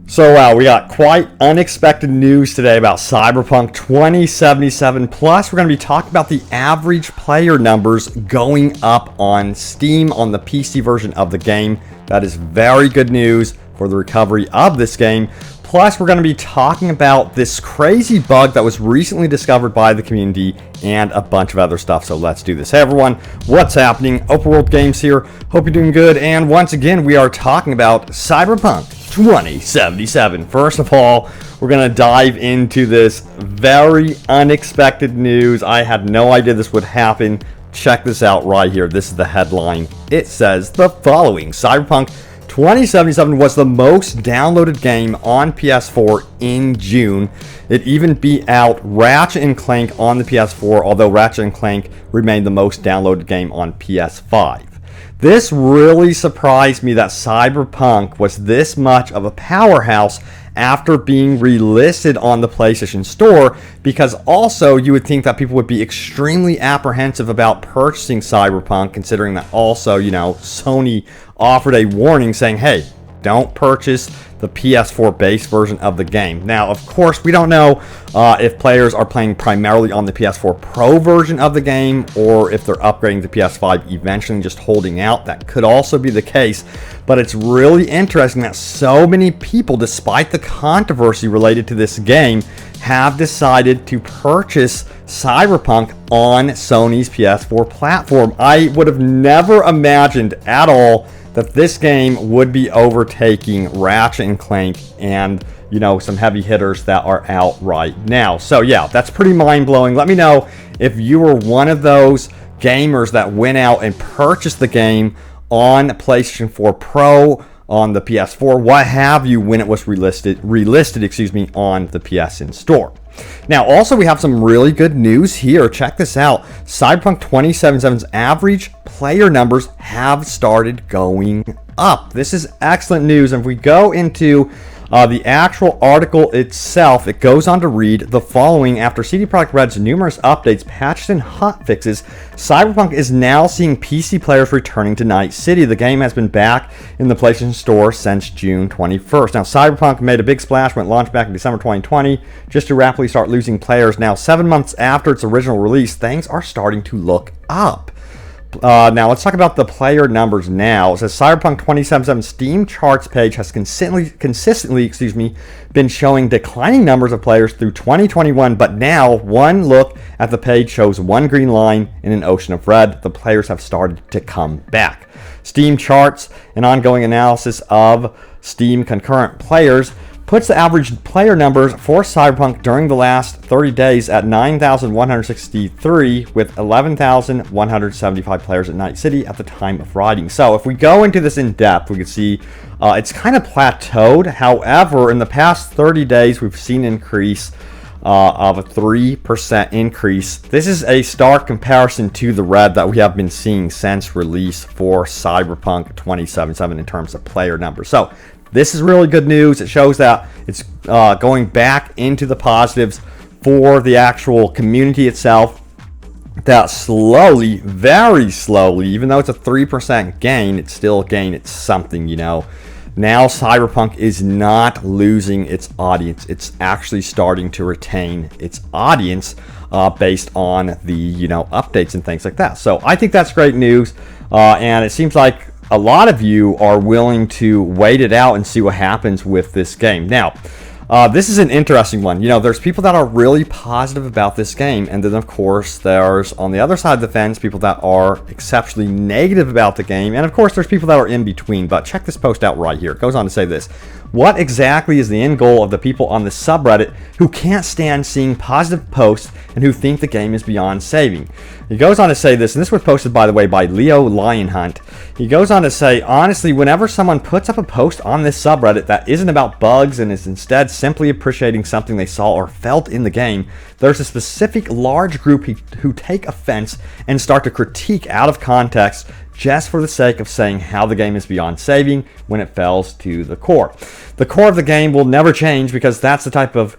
So we got quite unexpected news today about Cyberpunk 2077. Plus, we're going to be talking about the average player numbers going up on Steam on the PC version of the game. That is very good news for the recovery of this game. Plus, we're going to be talking about this crazy bug that was recently discovered by the community and a bunch of other stuff. So let's do this. Hey everyone, what's happening? Open World Games here. Hope you're doing good. And once again, we are talking about Cyberpunk 2077. First of all, we're going to dive into this very unexpected news. I had no idea this would happen. Check this out right here. This is the headline. It says the following: Cyberpunk 2077 was the most downloaded game on PS4 in June. It even beat out Ratchet & Clank on the PS4, although Ratchet & Clank remained the most downloaded game on PS5. This really surprised me that Cyberpunk was this much of a powerhouse after being relisted on the PlayStation Store, because also you would think that people would be extremely apprehensive about purchasing Cyberpunk, considering that also, Sony offered a warning saying, hey, don't purchase the PS4 base version of the game. Now, of course, we don't know if players are playing primarily on the PS4 Pro version of the game, or if they're upgrading to PS5 eventually, just holding out. That could also be the case. But it's really interesting that so many people, despite the controversy related to this game, have decided to purchase Cyberpunk on Sony's PS4 platform. I would have never imagined at all that this game would be overtaking Ratchet & Clank and, some heavy hitters that are out right now. So yeah, that's pretty mind-blowing. Let me know if you were one of those gamers that went out and purchased the game on PlayStation 4 Pro, on the PS4, what have you, when it was relisted on the PSN Store. Now, also, we have some really good news here. Check this out. Cyberpunk 2077's average player numbers have started going up. This is excellent news. And if we go into the actual article itself, it goes on to read the following: after CD Projekt Red's numerous updates, patches, and hotfixes, Cyberpunk is now seeing PC players returning to Night City. The game has been back in the PlayStation Store since June 21st. Now, Cyberpunk made a big splash when it launched back in December 2020, just to rapidly start losing players. Now, 7 months after its original release, things are starting to look up. Now, let's talk about the player numbers now. It says Cyberpunk 2077 Steam charts page has consistently been showing declining numbers of players through 2021, but now one look at the page shows one green line in an ocean of red. The players have started to come back. Steam charts, an ongoing analysis of Steam concurrent players, puts the average player numbers for Cyberpunk during the last 30 days at 9,163, with 11,175 players at Night City at the time of writing. So if we go into this in depth, we can see it's kind of plateaued. However, in the past 30 days, we've seen an increase of a 3% increase. This is a stark comparison to the red that we have been seeing since release for Cyberpunk 2077 in terms of player numbers. So this is really good news. It shows that it's going back into the positives for the actual community itself. That slowly, very slowly, even though it's a 3% gain, it's still a gain. It's something, Now Cyberpunk is not losing its audience. It's actually starting to retain its audience based on the, updates and things like that. So I think that's great news. And it seems like a lot of you are willing to wait it out and see what happens with this game. Now, this is an interesting one. There's people that are really positive about this game, and then, of course, there's, on the other side of the fence, people that are exceptionally negative about the game, and, of course, there's people that are in between. But check this post out right here. It goes on to say this: what exactly is the end goal of the people on the subreddit who can't stand seeing positive posts and who think the game is beyond saving? He goes on to say this, and this was posted, by the way, by Leo Lionhunt. He goes on to say, honestly, whenever someone puts up a post on this subreddit that isn't about bugs and is instead simply appreciating something they saw or felt in the game, there's a specific large group who take offense and start to critique out of context just for the sake of saying how the game is beyond saving when it fails to the core. The core of the game will never change because that's the type of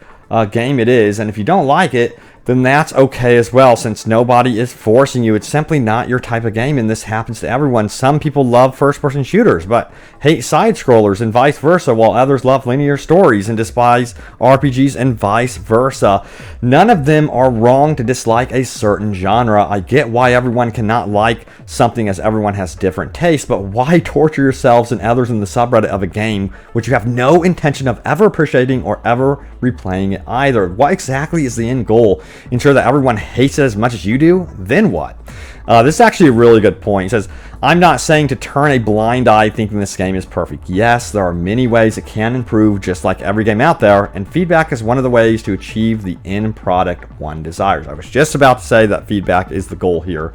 game it is, and if you don't like it, then that's okay as well, since nobody is forcing you. It's simply not your type of game, and this happens to everyone. Some people love first-person shooters, but hate side-scrollers, and vice versa, while others love linear stories and despise RPGs, and vice versa. None of them are wrong to dislike a certain genre. I get why everyone cannot like something, as everyone has different tastes, but why torture yourselves and others in the subreddit of a game which you have no intention of ever appreciating or ever replaying it either? What exactly is the end goal? Ensure that everyone hates it as much as you do? Then what? This is actually a really good point. He says, I'm not saying to turn a blind eye thinking this game is perfect. Yes, there are many ways it can improve, just like every game out there, and feedback is one of the ways to achieve the end product one desires. I was just about to say that feedback is the goal here.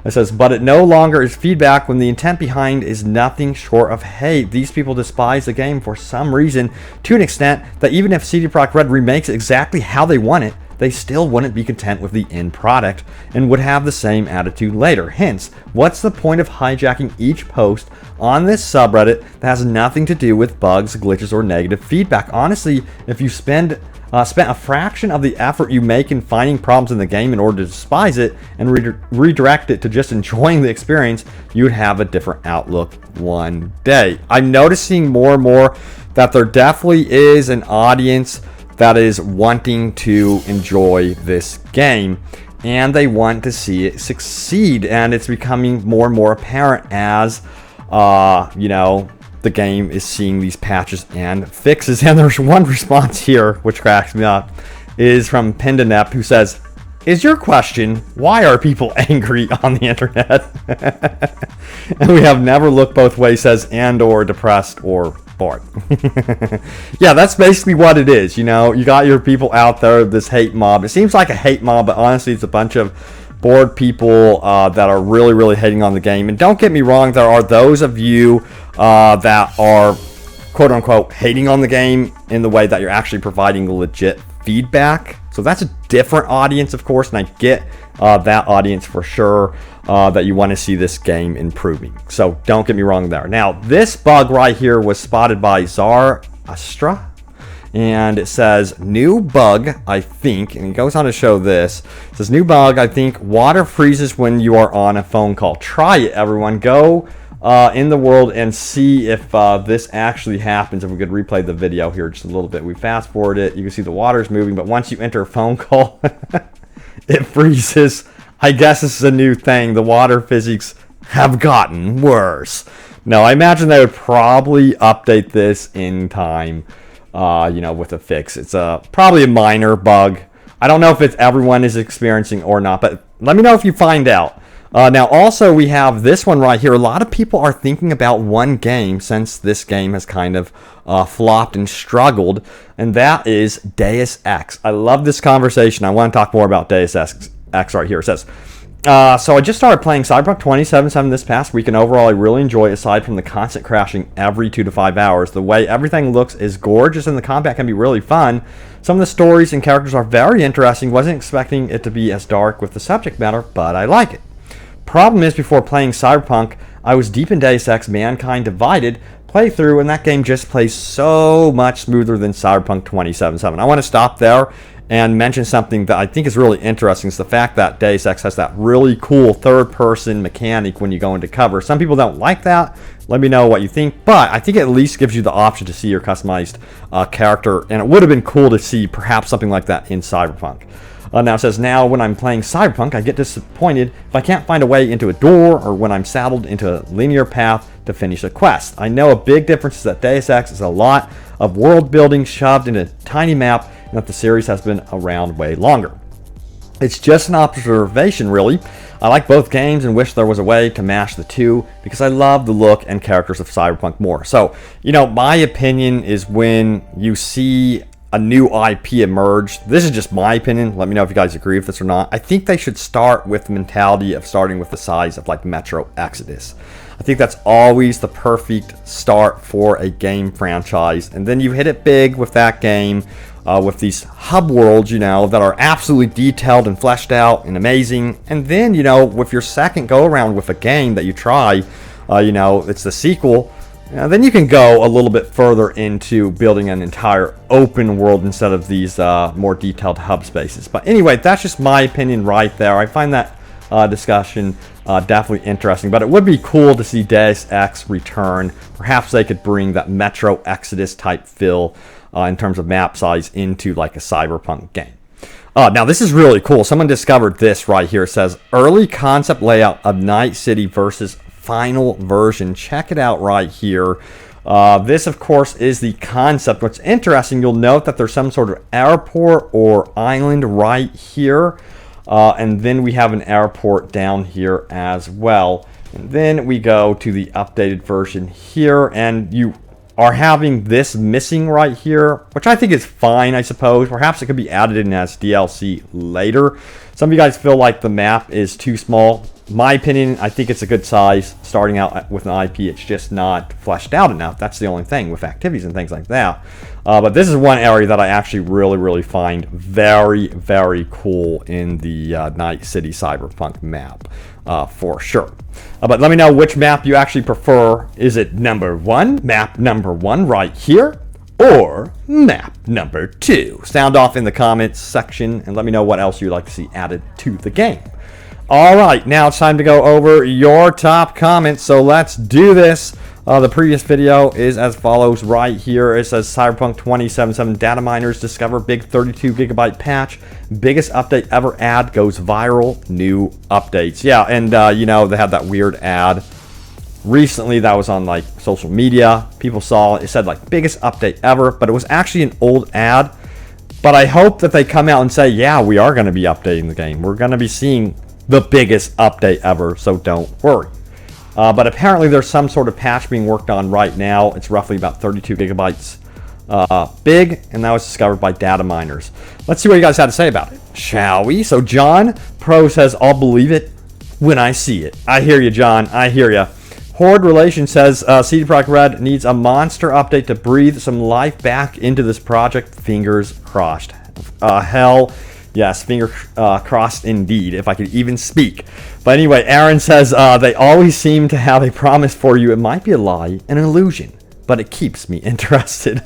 It says, but it no longer is feedback when the intent behind is nothing short of hate. These people despise the game for some reason, to an extent that even if CD Projekt Red remakes it exactly how they want it, they still wouldn't be content with the end product and would have the same attitude later. Hence, what's the point of hijacking each post on this subreddit that has nothing to do with bugs, glitches, or negative feedback? Honestly, if you spent a fraction of the effort you make in finding problems in the game in order to despise it and redirect it to just enjoying the experience, you would have a different outlook one day. I'm noticing more and more that there definitely is an audience that is wanting to enjoy this game, and they want to see it succeed, and it's becoming more and more apparent as the game is seeing these patches and fixes. And there's one response here which cracks me up, is from Pindanep, who says, is your question, why are people angry on the internet? And we have Never Look Both Ways says, and or depressed or bored. Yeah, that's basically what it is. You got your people out there, this hate mob. It seems like a hate mob, but honestly it's a bunch of bored people that are really, really hating on the game. And don't get me wrong, there are those of you that are quote unquote hating on the game in the way that you're actually providing legit feedback. So that's a different audience, of course, and I get that audience for sure, that you want to see this game improving. So don't get me wrong there. Now, this bug right here was spotted by Zar Astra, and it says, new bug, I think, and he goes on to show this. It says, new bug, I think, water freezes when you are on a phone call. Try it, everyone. Go in the world and see if this actually happens. If we could replay the video here just a little bit. We fast forward it. You can see the water's moving, but once you enter a phone call, it freezes. I guess this is a new thing. The water physics have gotten worse. No, I imagine they would probably update this in time, with a fix. It's probably a minor bug. I don't know if it's everyone is experiencing or not, but let me know if you find out. Now, also, we have this one right here. A lot of people are thinking about one game since this game has kind of flopped and struggled, and that is Deus Ex. I love this conversation. I want to talk more about Deus Ex right here. It says, so I just started playing Cyberpunk 2077 this past week, and overall I really enjoy it, aside from the constant crashing every 2 to 5 hours. The way everything looks is gorgeous, and the combat can be really fun. Some of the stories and characters are very interesting. Wasn't expecting it to be as dark with the subject matter, but I like it. Problem is, before playing Cyberpunk, I was deep in Deus Ex Mankind Divided playthrough, and that game just plays so much smoother than Cyberpunk 2077. I want to stop there and mention something that I think is really interesting. Is the fact that Deus Ex has that really cool third-person mechanic when you go into cover. Some people don't like that. Let me know what you think, but I think it at least gives you the option to see your customized character, and it would have been cool to see perhaps something like that in Cyberpunk. Now it says, now when I'm playing Cyberpunk, I get disappointed if I can't find a way into a door, or when I'm saddled into a linear path to finish a quest. I know a big difference is that Deus Ex is a lot of world building shoved in a tiny map, and that the series has been around way longer. It's just an observation, really. I like both games and wish there was a way to mash the two, because I love the look and characters of Cyberpunk more. So, my opinion is, when you see a new IP emerge, this is just my opinion, let me know if you guys agree with this or not, I think they should start with the mentality of starting with the size of like Metro Exodus. I think that's always the perfect start for a game franchise, and then you hit it big with that game, with these hub worlds, that are absolutely detailed and fleshed out and amazing. And then, with your second go around with a game that you try, it's the sequel, Now, then you can go a little bit further into building an entire open world instead of these more detailed hub spaces. But anyway, that's just my opinion right there. I find that discussion definitely interesting, but it would be cool to see Deus Ex return. Perhaps they could bring that Metro Exodus type feel in terms of map size into like a Cyberpunk game. Now this is really cool. Someone discovered this right here. It says early concept layout of Night City versus final version. Check it out right here. This of course is the concept. What's interesting, you'll note that there's some sort of airport or island right here, and then we have an airport down here as well, and then we go to the updated version here, and you are having this missing right here, which I think is fine, I suppose. Perhaps it could be added in as DLC later. Some of you guys feel like the map is too small. My opinion, I think it's a good size. Starting out with an IP, it's just not fleshed out enough. That's the only thing with activities and things like that. But this is one area that I actually really find very cool in the Night City Cyberpunk map, for sure. But let me know which map you actually prefer. Is it map number one right here, or map number 2? Sound off in the comments section and let me know what else you'd like to see added to the game. Alright, now it's time to go over your top comments, so let's do this. The previous video is as follows right here. It says Cyberpunk 2077 data miners discover big 32 gigabyte patch. Biggest update ever ad goes viral. New updates. Yeah, and you know, they had that weird ad recently that was on like social media. People saw it. It said like biggest update ever, but it was actually an old ad. But I hope that they come out and say, yeah, we are going to be updating the game. We're going to be seeing the biggest update ever, so don't worry. But apparently there's some sort of patch being worked on right now. It's roughly about 32 gigabytes big, and that was discovered by data miners. Let's see what you guys had to say about it, shall we? So John Pro says, I'll believe it when I see it. I hear you, John. I hear you. Horde Relation says, CD Projekt Red needs a monster update to breathe some life back into this project. Fingers crossed. Hell yes, finger crossed indeed, if I could even speak. But anyway, Aaron says, they always seem to have a promise for you. It might be a lie, an illusion, but it keeps me interested.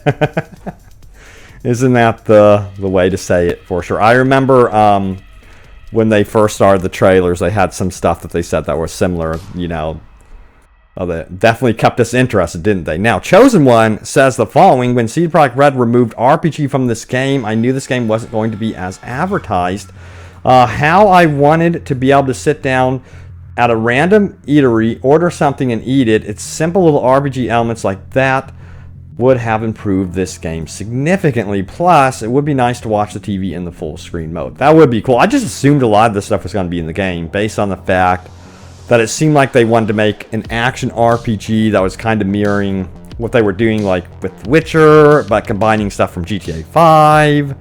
Isn't that the way to say it, for sure? I remember when they first started the trailers, they had some stuff that they said that was similar, you know. They definitely kept us interested, didn't they? Now, Chosen One says the following: when CD Projekt Red removed RPG from this game, I knew this game wasn't going to be as advertised. How I wanted to be able to sit down at a random eatery, order something and eat it. It's simple little RPG elements like that would have improved this game significantly. Plus, it would be nice to watch the TV in the full screen mode. That would be cool. I just assumed a lot of this stuff was going to be in the game based on the fact that it seemed like they wanted to make an action RPG that was kind of mirroring what they were doing like with Witcher, but combining stuff from GTA 5.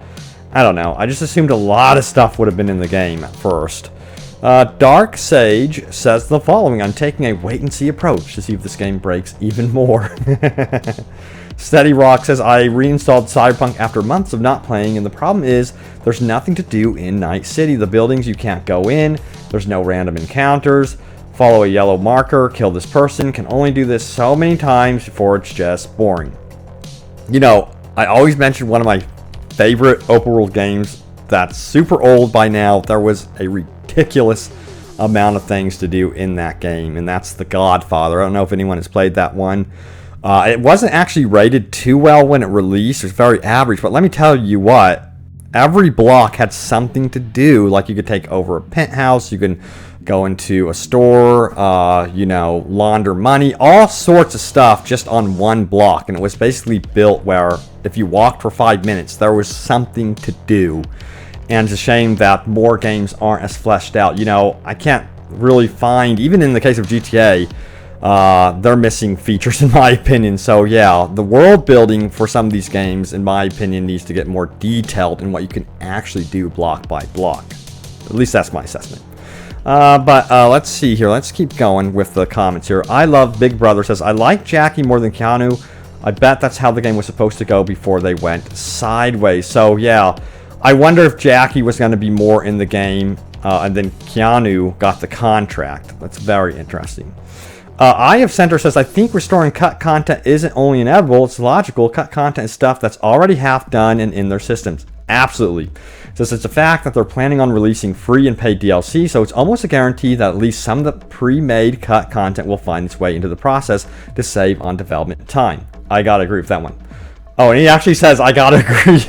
I don't know. I just assumed a lot of stuff would have been in the game at first. Dark Sage says the following: I'm taking a wait-and-see approach to see if this game breaks even more. Steady Rock says, I reinstalled Cyberpunk after months of not playing, and the problem is there's nothing to do in Night City. The buildings, you can't go in. There's no random encounters. Follow a yellow marker, kill this person. Can only do this so many times before it's just boring. You know, I always mention one of my favorite open world games that's super old by now. There was a ridiculous amount of things to do in that game, and that's The Godfather. I don't know if anyone has played that one. It wasn't actually rated too well when it released. It was very average, but let me tell you what, every block had something to do. Like you could take over a penthouse, you can go into a store, you know, launder money, all sorts of stuff just on one block. And it was basically built where if you walked for 5 minutes, there was something to do. And it's a shame that more games aren't as fleshed out. You know, I can't really find, even in the case of GTA, they're missing features in my opinion. So yeah, the world building for some of these games, in my opinion, needs to get more detailed in what you can actually do block by block. At least that's my assessment. But let's see here. Let's keep going with the comments here. I love Big Brother says, I like Jackie more than Keanu. I bet that's how the game was supposed to go before they went sideways. So yeah, I wonder if Jackie was going to be more in the game, and then Keanu got the contract. That's very interesting. Eye of Center says, I think restoring cut content isn't only inevitable, it's logical. Cut content is stuff that's already half done and in their systems. Absolutely. Says it's a fact that they're planning on releasing free and paid DLC, so it's almost a guarantee that at least some of the pre-made cut content will find its way into the process to save on development time. I gotta agree with that one. Oh, and he actually says, I gotta agree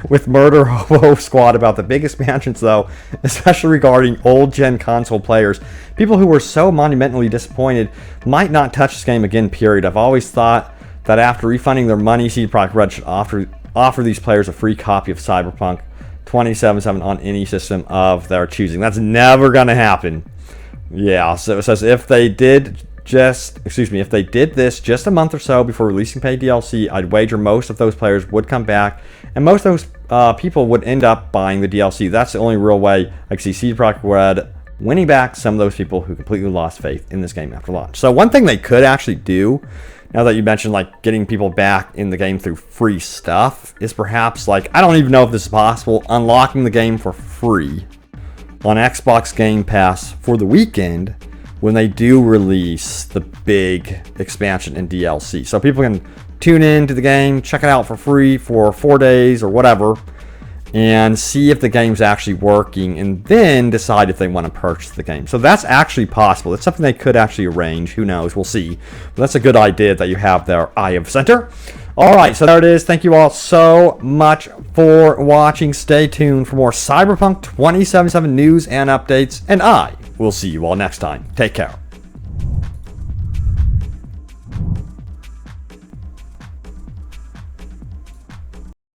with Murder Hobo Squad about the big expansions, though, especially regarding old-gen console players. People who were so monumentally disappointed might not touch this game again, period. I've always thought that after refunding their money, CD Projekt Red should offer these players a free copy of Cyberpunk 2077 on any system of their choosing. That's never gonna happen. Yeah, so it says if they did this just a month or so before releasing paid DLC, I'd wager most of those players would come back, and most of those people would end up buying the DLC. That's the only real way I can see CD Projekt Red winning back some of those people who completely lost faith in this game after launch. So one thing they could actually do, now that you mentioned like getting people back in the game through free stuff, is perhaps like, I don't even know if this is possible, unlocking the game for free on Xbox Game Pass for the weekend when they do release the big expansion and DLC. So people can tune in to the game, check it out for free for 4 days or whatever, and see if the game's actually working, and then decide if they want to purchase the game. So that's actually possible. It's something they could actually arrange. Who knows? We'll see. But that's a good idea that you have there, Eye of Center. All right, so there it is. Thank you all so much for watching. Stay tuned for more Cyberpunk 2077 news and updates, and I will see you all next time. Take care.